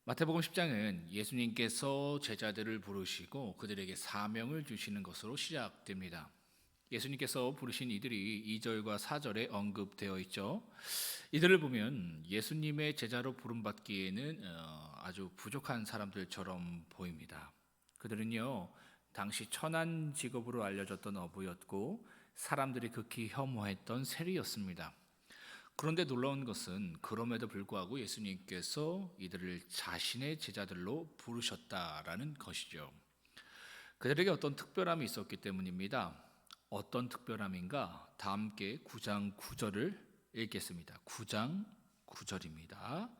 마태복음 10장은 예수님께서 제자들을 부르시고 그들에게 사명을 주시는 것으로 시작됩니다. 예수님께서 부르신 이들이 2절과 4절에 언급되어 있죠. 이들을 보면 예수님의 제자로 부름받기에는 아주 부족한 사람들처럼 보입니다. 그들은요, 당시 천한 직업으로 알려졌던 어부였고 사람들이 극히 혐오했던 세리였습니다. 그런데 놀라운 것은 그럼에도 불구하고 예수님께서 이들을 자신의 제자들로 부르셨다라는 것이죠. 그들에게 어떤 특별함이 있었기 때문입니다. 어떤 특별함인가? 다 함께 9장 9절을 읽겠습니다. 9장 9절입니다.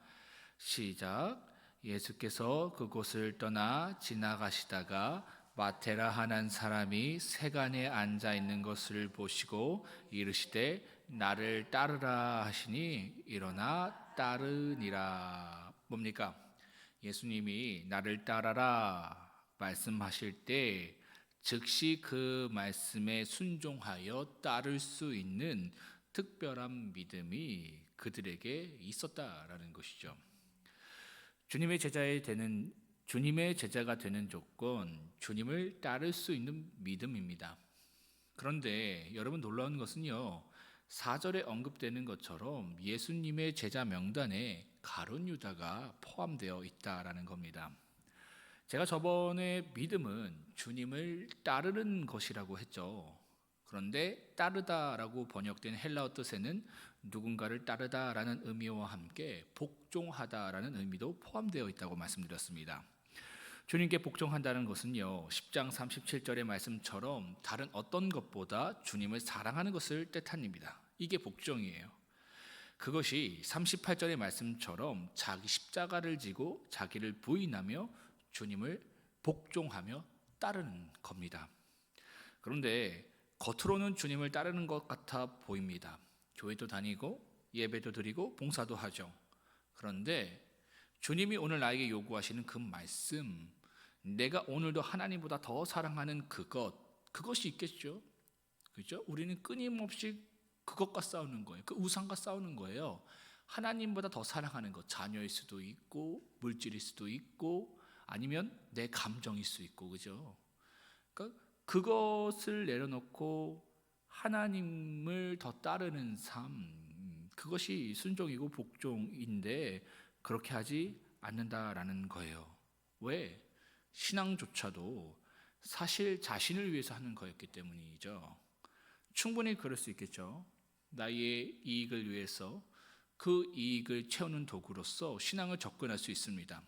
시작. 예수께서 그곳을 떠나 지나가시다가 마테라 한 사람이 세간에 앉아 있는 것을 보시고 이르시되 나를 따르라 하시니 일어나 따르니라. 뭡니까? 예수님이 나를 따라라 말씀하실 때 즉시 그 말씀에 순종하여 따를 수 있는 특별한 믿음이 그들에게 있었다라는 것이죠. 주님의 제자가 되는 조건, 주님을 따를 수 있는 믿음입니다. 그런데 여러분 놀라운 것은요, 4절에 언급되는 것처럼 예수님의 제자 명단에 가룟 유다가 포함되어 있다라는 겁니다. 제가 저번에 믿음은 주님을 따르는 것이라고 했죠. 그런데 따르다라고 번역된 헬라어 뜻에는 누군가를 따르다라는 의미와 함께 복종하다라는 의미도 포함되어 있다고 말씀드렸습니다. 주님께 복종한다는 것은요, 10장 37절의 말씀처럼 다른 어떤 것보다 주님을 사랑하는 것을 뜻합니다. 이게 복종이에요. 그것이 38절의 말씀처럼 자기 십자가를 지고 자기를 부인하며 주님을 복종하며 따르는 겁니다. 그런데 겉으로는 주님을 따르는 것 같아 보입니다. 교회도 다니고 예배도 드리고 봉사도 하죠. 그런데 주님이 오늘 나에게 요구하시는 그 말씀, 내가 오늘도 하나님보다 더 사랑하는 그것이 있겠죠. 그죠? 우리는 끊임없이 그것과 싸우는 거예요. 그 우상과 싸우는 거예요. 하나님보다 더 사랑하는 것, 자녀일 수도 있고 물질일 수도 있고 아니면 내 감정일 수 있고, 그죠? 그러니까 그것을 내려놓고 하나님을 더 따르는 삶, 그것이 순종이고 복종인데 그렇게 하지 않는다라는 거예요. 왜? 신앙조차도 사실 자신을 위해서 하는 거였기 때문이죠. 충분히 그럴 수 있겠죠. 나의 이익을 위해서 그 이익을 채우는 도구로서 신앙을 접근할 수 있습니다.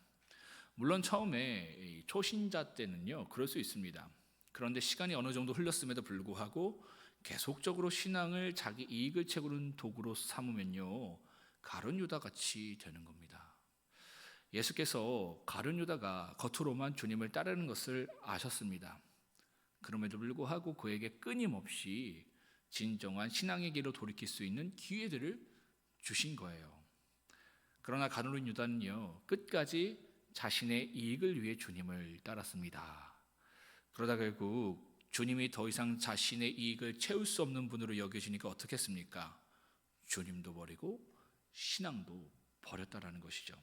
물론 처음에 초신자 때는요, 그럴 수 있습니다. 그런데 시간이 어느 정도 흘렀음에도 불구하고 계속적으로 신앙을 자기 이익을 채우는 도구로 삼으면요, 가룟 유다 같이 되는 겁니다. 예수께서 가룟 유다가 겉으로만 주님을 따르는 것을 아셨습니다. 그럼에도 불구하고 그에게 끊임없이 진정한 신앙의 길로 돌이킬 수 있는 기회들을 주신 거예요. 그러나 가룟 유다는요, 끝까지 자신의 이익을 위해 주님을 따랐습니다. 그러다 결국 주님이 더 이상 자신의 이익을 채울 수 없는 분으로 여겨지니까 어떻게 했습니까? 주님도 버리고 신앙도 버렸다라는 것이죠.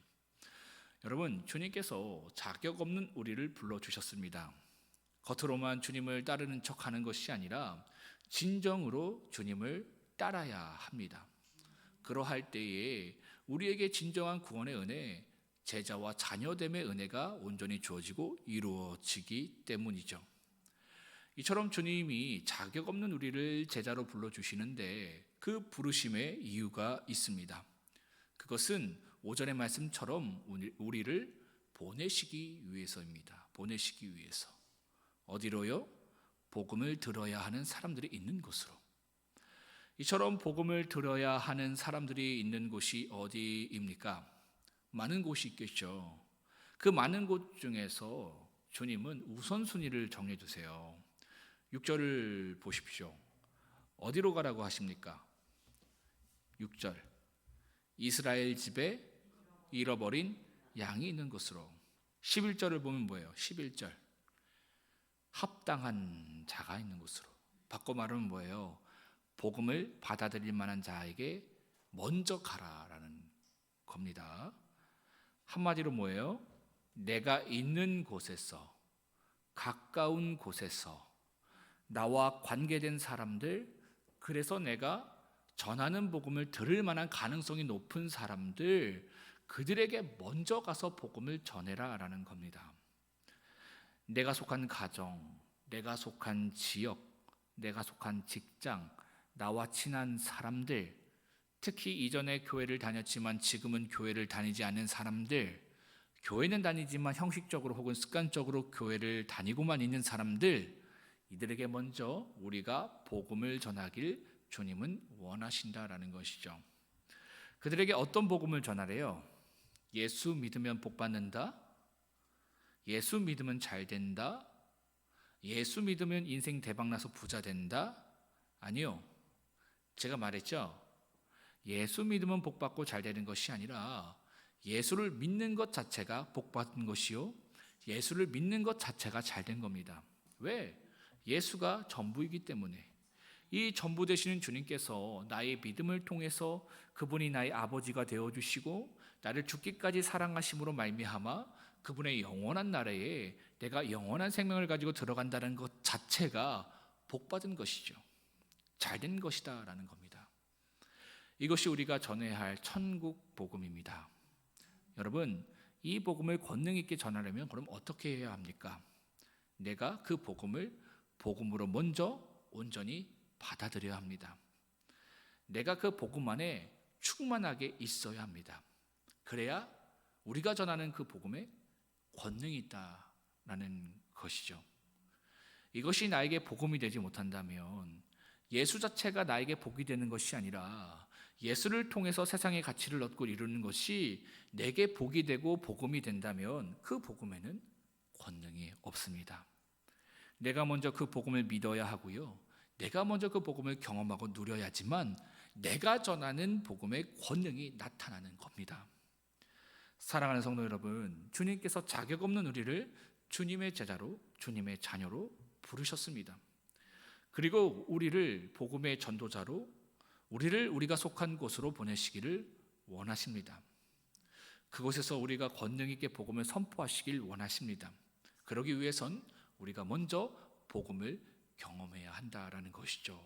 여러분, 주님께서 자격 없는 우리를 불러주셨습니다. 겉으로만 주님을 따르는 척하는 것이 아니라 진정으로 주님을 따라야 합니다. 그러할 때에 우리에게 진정한 구원의 은혜, 제자와 자녀됨의 은혜가 온전히 주어지고 이루어지기 때문이죠. 이처럼 주님이 자격 없는 우리를 제자로 불러주시는데 그 부르심의 이유가 있습니다. 그것은 오전의 말씀처럼 우리를 보내시기 위해서입니다. 보내시기 위해서. 어디로요? 복음을 들어야 하는 사람들이 있는 곳으로. 이처럼 복음을 들어야 하는 사람들이 있는 곳이 어디입니까? 많은 곳이 있겠죠. 그 많은 곳 중에서 주님은 우선순위를 정해주세요. 6절을 보십시오. 어디로 가라고 하십니까? 6절. 이스라엘 집에 잃어버린 양이 있는 곳으로. 11절을 보면 뭐예요? 11절. 합당한 자가 있는 곳으로. 바꿔 말하면 뭐예요? 복음을 받아들일 만한 자에게 먼저 가라라는 겁니다. 한마디로 뭐예요? 내가 있는 곳에서, 가까운 곳에서 나와 관계된 사람들, 그래서 내가 전하는 복음을 들을 만한 가능성이 높은 사람들, 그들에게 먼저 가서 복음을 전해라 라는 겁니다. 내가 속한 가정, 내가 속한 지역, 내가 속한 직장, 나와 친한 사람들, 특히 이전에 교회를 다녔지만 지금은 교회를 다니지 않는 사람들, 교회는 다니지만 형식적으로 혹은 습관적으로 교회를 다니고만 있는 사람들, 이들에게 먼저 우리가 복음을 전하길 주님은 원하신다라는 것이죠. 그들에게 어떤 복음을 전하래요? 예수 믿으면 복 받는다? 예수 믿으면 잘 된다? 예수 믿으면 인생 대박 나서 부자 된다? 아니요. 제가 말했죠. 예수 믿으면 복 받고 잘 되는 것이 아니라 예수를 믿는 것 자체가 복 받은 것이요, 예수를 믿는 것 자체가 잘 된 겁니다. 왜? 예수가 전부이기 때문에. 이 전부 되시는 주님께서 나의 믿음을 통해서 그분이 나의 아버지가 되어주시고 나를 죽기까지 사랑하심으로 말미암아 그분의 영원한 나라에 내가 영원한 생명을 가지고 들어간다는 것 자체가 복받은 것이죠. 잘된 것이다 라는 겁니다. 이것이 우리가 전해야 할 천국 복음입니다. 여러분, 이 복음을 권능 있게 전하려면 그럼 어떻게 해야 합니까? 내가 그 복음을 복음으로 먼저 온전히 받아들여야 합니다. 내가 그 복음 안에 충만하게 있어야 합니다. 그래야 우리가 전하는 그 복음에 권능이 있다라는 것이죠. 이것이 나에게 복음이 되지 못한다면, 예수 자체가 나에게 복이 되는 것이 아니라 예수를 통해서 세상의 가치를 얻고 이루는 것이 내게 복이 되고 복음이 된다면 그 복음에는 권능이 없습니다. 내가 먼저 그 복음을 믿어야 하고요, 내가 먼저 그 복음을 경험하고 누려야지만 내가 전하는 복음의 권능이 나타나는 겁니다. 사랑하는 성도 여러분, 주님께서 자격 없는 우리를 주님의 제자로, 주님의 자녀로 부르셨습니다. 그리고 우리를 복음의 전도자로, 우리를 우리가 속한 곳으로 보내시기를 원하십니다. 그곳에서 우리가 권능 있게 복음을 선포하시길 원하십니다. 그러기 위해선 우리가 먼저 복음을 경험해야 한다라는 것이죠.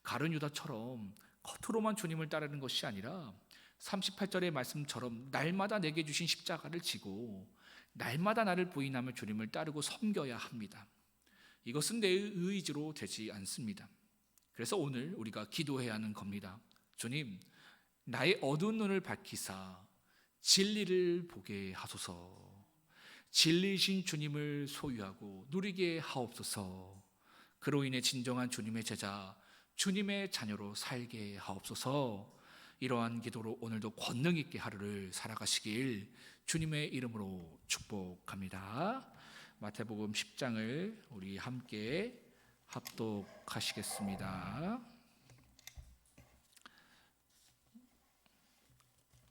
가룟 유다처럼 겉으로만 주님을 따르는 것이 아니라 38절의 말씀처럼 날마다 내게 주신 십자가를 지고 날마다 나를 부인하며 주님을 따르고 섬겨야 합니다. 이것은 내 의지로 되지 않습니다. 그래서 오늘 우리가 기도해야 하는 겁니다. 주님, 나의 어두운 눈을 밝히사 진리를 보게 하소서. 진리이신 주님을 소유하고 누리게 하옵소서. 그로 인해 진정한 주님의 제자, 주님의 자녀로 살게 하옵소서. 이러한 기도로 오늘도 권능 있게 하루를 살아가시길 주님의 이름으로 축복합니다. 마태복음 10장을 우리 함께 합독하시겠습니다.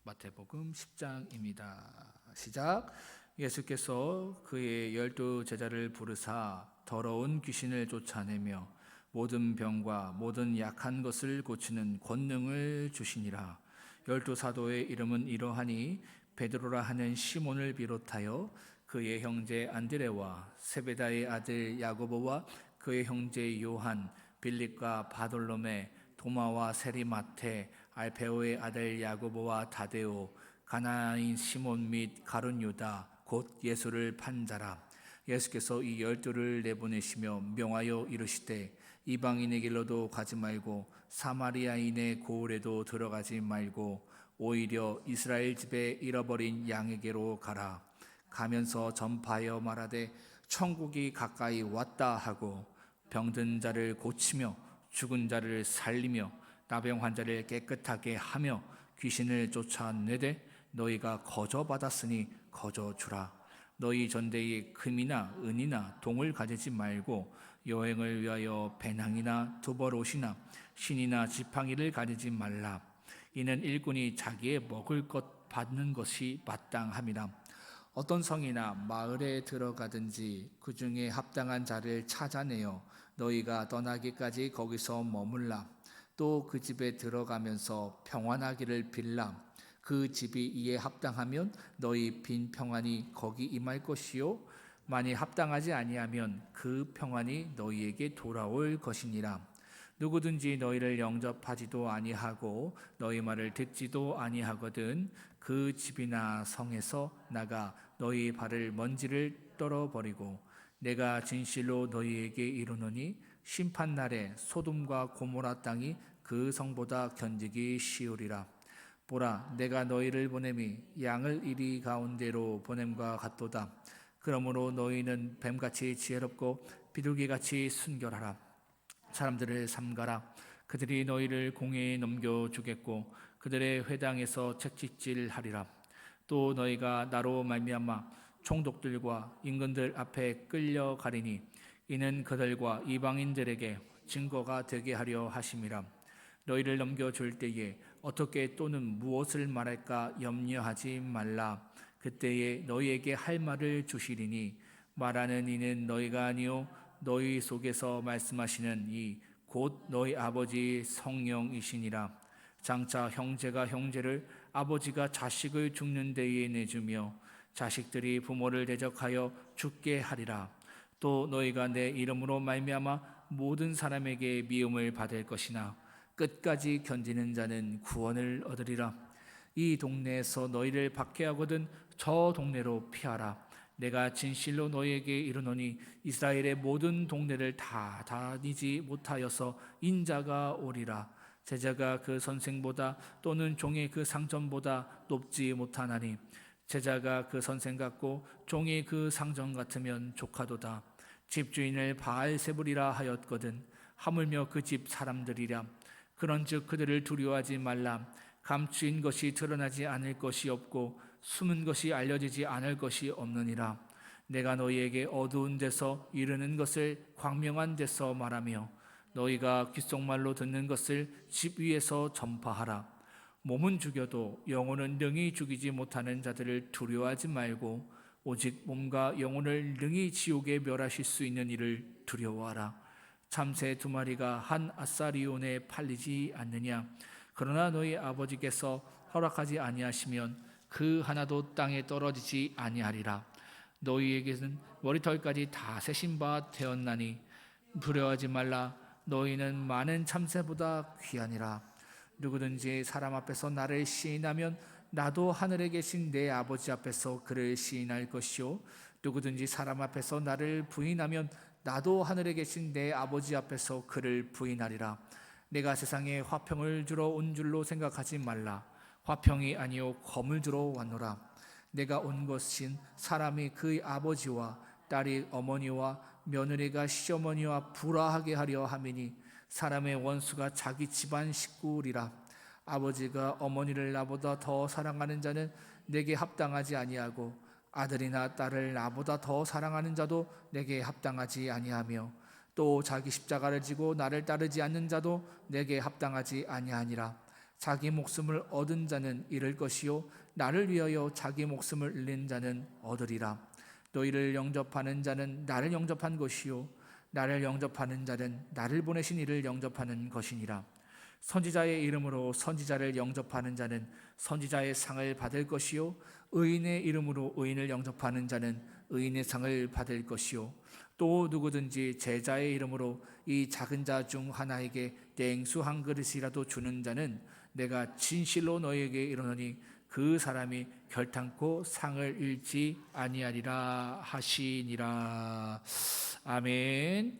마태복음 10장입니다. 시작. 예수께서 그의 12 제자를 부르사 더러운 귀신을 쫓아내며 모든 병과 모든 약한 것을 고치는 권능을 주시니라. 12 사도의 이름은 이러하니 베드로라 하는 시몬을 비롯하여 그의 형제 안드레와 세베다의 아들 야고보와 그의 형제 요한, 빌립과 바돌로메, 도마와 세리마테, 알페오의 아들 야고보와 다데오, 가나안인 시몬 및 가룟 유다, 곧 예수를 판 자라. 예수께서 이 12를 내보내시며 명하여 이르시되 이방인의 길로도 가지 말고 사마리아인의 고을에도 들어가지 말고 오히려 이스라엘 집에 잃어버린 양에게로 가라. 가면서 전파하여 말하되 천국이 가까이 왔다 하고 병든 자를 고치며 죽은 자를 살리며 나병 환자를 깨끗하게 하며 귀신을 쫓아내되 너희가 거저 받았으니 거저 주라. 너희 전대에 금이나 은이나 동을 가지지 말고 여행을 위하여 배낭이나 두벌옷이나 신이나 지팡이를 가지지 말라. 이는 일꾼이 자기의 먹을 것 받는 것이 마땅함이라. 어떤 성이나 마을에 들어가든지 그 중에 합당한 자를 찾아내어 너희가 떠나기까지 거기서 머물라. 또 그 집에 들어가면서 평안하기를 빌라. 그 그 집이 이에 합당하면 너희 빈 평안이 거기 임할 것이요 만일 합당하지 아니하면 그 평안이 너희에게 돌아올 것이니라. 누구든지 너희를 영접하지도 아니하고 너희 말을 듣지도 아니하거든 그 집이나 성에서 나가 너희 발을 먼지를 떨어버리고 내가 진실로 너희에게 이르노니 심판날에 소돔과 고모라 땅이 그 성보다 견디기 쉬우리라. 보라, 내가 너희를 보냄이 양을 이리 가운데로 보냄과 같도다. 그러므로 너희는 뱀같이 지혜롭고 비둘기같이 순결하라. 사람들을 삼가라. 그들이 너희를 공회에 넘겨주겠고 그들의 회당에서 채찍질하리라. 또 너희가 나로 말미암아 총독들과 임금들 앞에 끌려가리니 이는 그들과 이방인들에게 증거가 되게 하려 하심이라. 너희를 넘겨줄 때에 어떻게 또는 무엇을 말할까 염려하지 말라. 그때에 너희에게 할 말을 주시리니 말하는 이는 너희가 아니요 너희 속에서 말씀하시는 이 곧 너희 아버지 성령이시니라. 장차 형제가 형제를 아버지가 자식을 죽는 데에 내주며 자식들이 부모를 대적하여 죽게 하리라. 또 너희가 내 이름으로 말미암아 모든 사람에게 미움을 받을 것이나 끝까지 견디는 자는 구원을 얻으리라. 이 동네에서 너희를 박해하거든 저 동네로 피하라. 내가 진실로 너희에게 이르노니 이스라엘의 모든 동네를 다 다니지 못하여서 인자가 오리라. 제자가 그 선생보다 또는 종이 그 상전보다 높지 못하나니 제자가 그 선생 같고 종이 그 상전 같으면 조카도다. 집주인을 바알세불이라 하였거든 하물며 그 집 사람들이랴. 그런즉 그들을 두려워하지 말라. 감추인 것이 드러나지 않을 것이 없고 숨은 것이 알려지지 않을 것이 없느니라. 내가 너희에게 어두운 데서 이르는 것을 광명한 데서 말하며 너희가 귓속말로 듣는 것을 집 위에서 전파하라. 몸은 죽여도 영혼은 능히 죽이지 못하는 자들을 두려워하지 말고 오직 몸과 영혼을 능히 지옥에 멸하실 수 있는 이를 두려워하라. 참새 2마리가 한 아사리온에 팔리지 않느냐. 그러나 너희 아버지께서 허락하지 아니하시면 그 하나도 땅에 떨어지지 아니하리라. 너희에게는 머리털까지 다 세신 바 되었나니 두려워하지 말라. 너희는 많은 참새보다 귀하니라. 누구든지 사람 앞에서 나를 시인하면 나도 하늘에 계신 내 아버지 앞에서 그를 시인할 것이요 누구든지 사람 앞에서 나를 부인하면 나도 하늘에 계신 내 아버지 앞에서 그를 부인하리라. 내가 세상에 화평을 주러 온 줄로 생각하지 말라. 화평이 아니요 검을 주러 왔노라. 내가 온 것은 사람이 그의 아버지와 딸이 어머니와 며느리가 시어머니와 불화하게 하려 함이니 사람의 원수가 자기 집안 식구리라. 아버지가 어머니를 나보다 더 사랑하는 자는 내게 합당하지 아니하고 아들이나 딸을 나보다 더 사랑하는 자도 내게 합당하지 아니하며 또 자기 십자가를 지고 나를 따르지 않는 자도 내게 합당하지 아니하니라. 자기 목숨을 얻은 자는 잃을 것이요 나를 위하여 자기 목숨을 잃는 자는 얻으리라. 너희를 영접하는 자는 나를 영접한 것이요 나를 영접하는 자는 나를 보내신 이를 영접하는 것이니라. 선지자의 이름으로 선지자를 영접하는 자는 선지자의 상을 받을 것이요 의인의 이름으로 의인을 영접하는 자는 의인의 상을 받을 것이요 또 누구든지 제자의 이름으로 이 작은 자 중 하나에게 냉수 한 그릇이라도 주는 자는 내가 진실로 너희에게 이르노니 그 사람이 결탄코 상을 잃지 아니하리라 하시니라. 아멘.